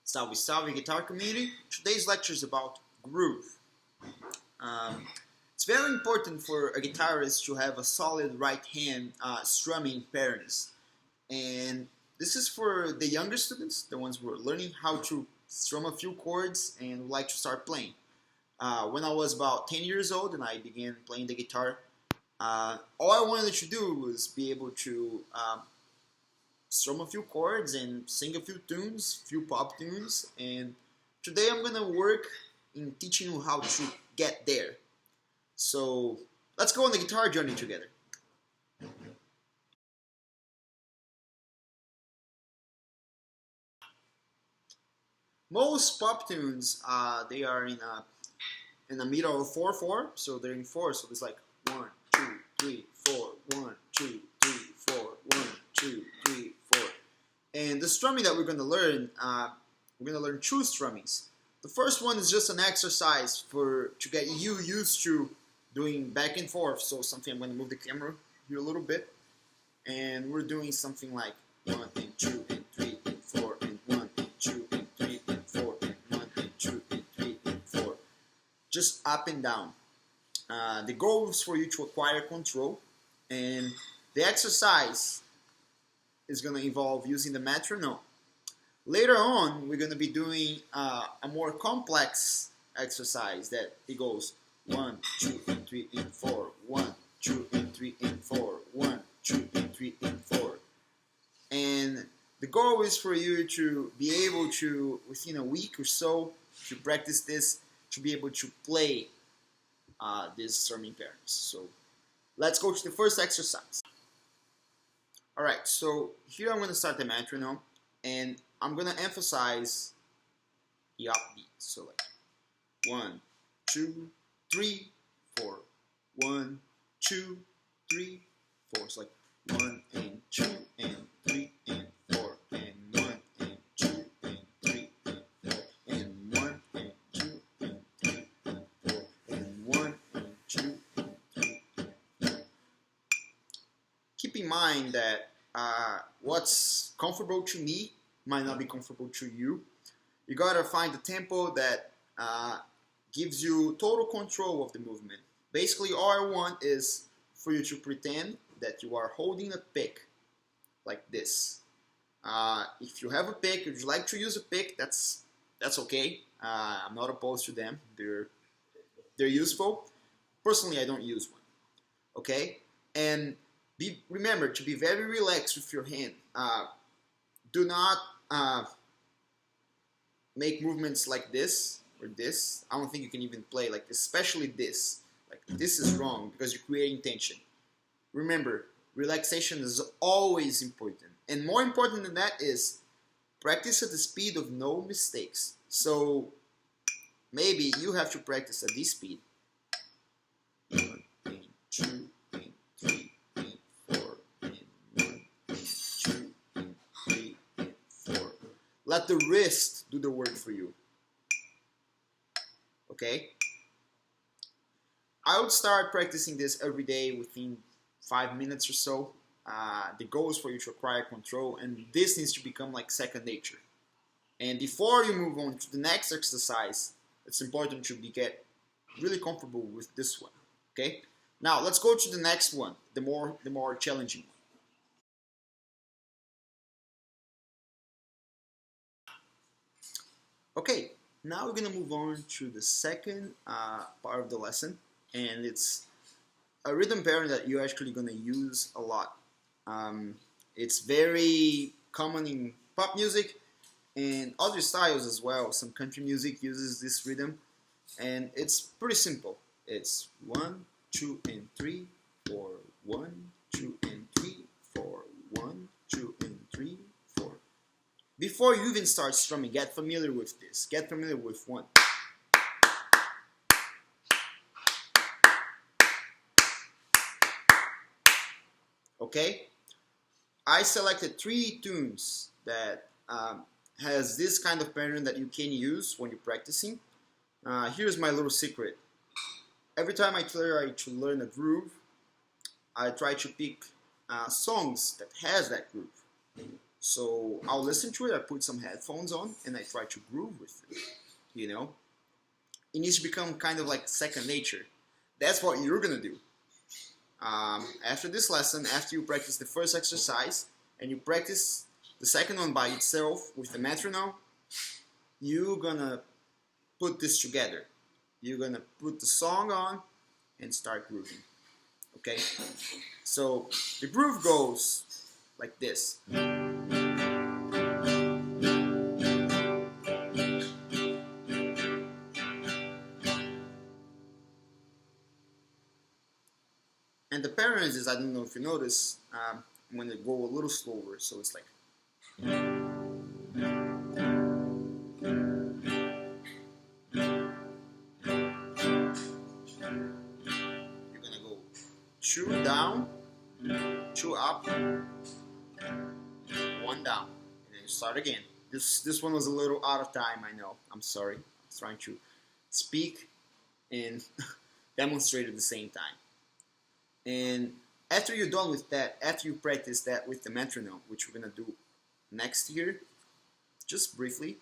Salve, salve guitar community. Today's lecture is about groove. It's very important for a guitarist to have a solid right hand strumming patterns. And this is for the younger students, the ones who are learning how to strum a few chords and would like to start playing. When I was about 10 years old and I began playing the guitar, all I wanted to do was be able to strum a few chords and sing a few tunes, few pop tunes, and today I'm gonna work in teaching you how to get there. So let's go on the guitar journey together. Most pop tunes, they are in the middle of 4/4, so they're in four. So it's like 1, 2, 3, 4, 1, 2, 3, 4, 1, 2, 3, 4. And the strumming that we're going to learn two strummings. The first one is just an exercise to get you used to doing back and forth. So something, I'm going to move the camera here a little bit, and we're doing something like 1 and 2 and 3 and 4 and 1 and 2 and 3 and 4 and 1 and 2 and 3 and 4. Just up and down. The goal is for you to acquire control, and the exercise is going to involve using the metronome. Later on, we're going to be doing a more complex exercise that it goes 1, 2, and 3, and 4, 1, 2, and 3, and 4, 1, 2, and 3, and 4. And the goal is for you to be able to, within a week or so, to practice this, to be able to play these strumming patterns. So let's go to the first exercise. Alright, so here I'm going to start the metronome, and I'm going to emphasize the upbeat. So like 1, 2, 3, 4. 1, 2, 3, 4. So like 1 and 2 and 3 and 4 and 1 and 2 and 3 and 4 and 1 and 2 and 3 and 4 and 1 and 2 and 3 and 4. Keep in mind that what's comfortable to me might not be comfortable to you. You gotta find a tempo that gives you total control of the movement. Basically, all I want is for you to pretend that you are holding a pick like this. If you have a pick, if you like to use a pick, that's okay. I'm not opposed to them. They're useful. Personally, I don't use one. Okay, and remember to be very relaxed with your hand. Do not make movements like this or this. I don't think you can even play like this, especially this. Like this is wrong because you're creating tension. Remember, relaxation is always important. And more important than that is practice at the speed of no mistakes. So maybe you have to practice at this speed. 1 and 2 and 3 and 4 and 1 and 2 and 3 and 4. Let the wrist do the work for you. Okay? I would start practicing this every day within 5 minutes or so. The goal is for you to acquire control, and this needs to become like second nature. And before you move on to the next exercise, it's important to get really comfortable with this one. Okay? Now let's go to the next one, the more challenging one. Okay, now we're gonna move on to the second part of the lesson, and it's a rhythm pattern that you're actually gonna use a lot. It's very common in pop music and other styles as well. Some country music uses this rhythm, and it's pretty simple. It's 1, 2 and 3, 4, 1, 2 and 3, 4, 1, 2 and 3, 4. Before you even start strumming, get familiar with this. Get familiar with 1. Okay? I selected 3 tunes that has this kind of pattern that you can use when you're practicing. Here's my little secret. Every time I try to learn a groove, I try to pick songs that has that groove. So I'll listen to it, I put some headphones on, and I try to groove with it, you know? It needs to become kind of like second nature. That's what you're gonna do. After this lesson, after you practice the first exercise, and you practice the second one by itself with the metronome, you're gonna put this together. You're gonna put the song on and start grooving. Okay? So the groove goes like this. And the patterns is, I don't know if you notice, when they go a little slower, so it's like. You're gonna go 2 down, 2 up, 1 down, and then you start again. This one was a little out of time, I know. I'm sorry. I was trying to speak and demonstrate at the same time. And after you're done with that, after you practice that with the metronome, which we're gonna do next year, just briefly.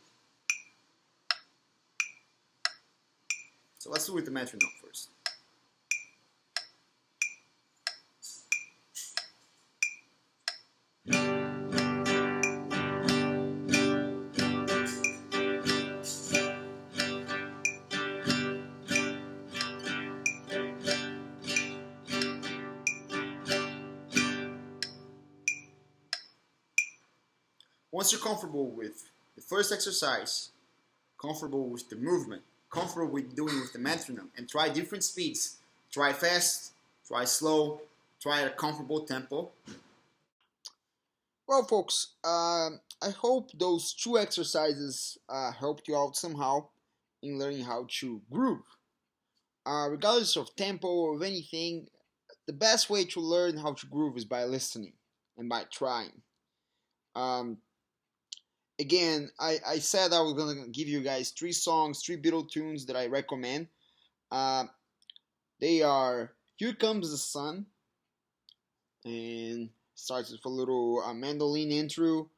So let's do it with the metronome first. Once you're comfortable with the first exercise, comfortable with the movement, comfortable with doing with the metronome, and try different speeds. Try fast, try slow, try at a comfortable tempo. Well, folks, I hope those 2 exercises helped you out somehow in learning how to groove. Regardless of tempo or of anything, the best way to learn how to groove is by listening and by trying. Again, I said I was going to give you guys 3 songs, 3 Beatle tunes that I recommend. They are Here Comes the Sun, and starts with a little mandolin intro.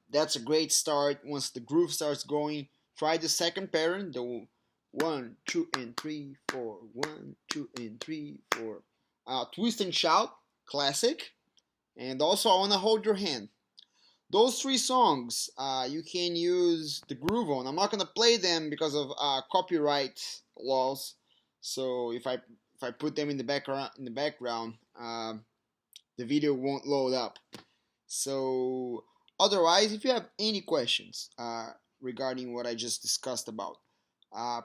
That's a great start. Once the groove starts going, try the second pattern, the 1, 2, and 3, 4, 1, 2, and 3, 4. Twist and Shout, classic. And also I Wanna Hold Your Hand. Those 3 songs you can use the groove on. I'm not gonna play them because of copyright laws. So if I put them in the background, the video won't load up. So otherwise, if you have any questions regarding what I just discussed about,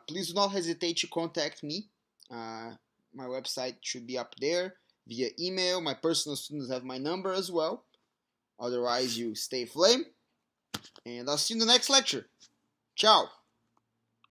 please do not hesitate to contact me. My website should be up there via email. My personal students have my number as well. Otherwise, you stay flame, and I'll see you in the next lecture. Ciao.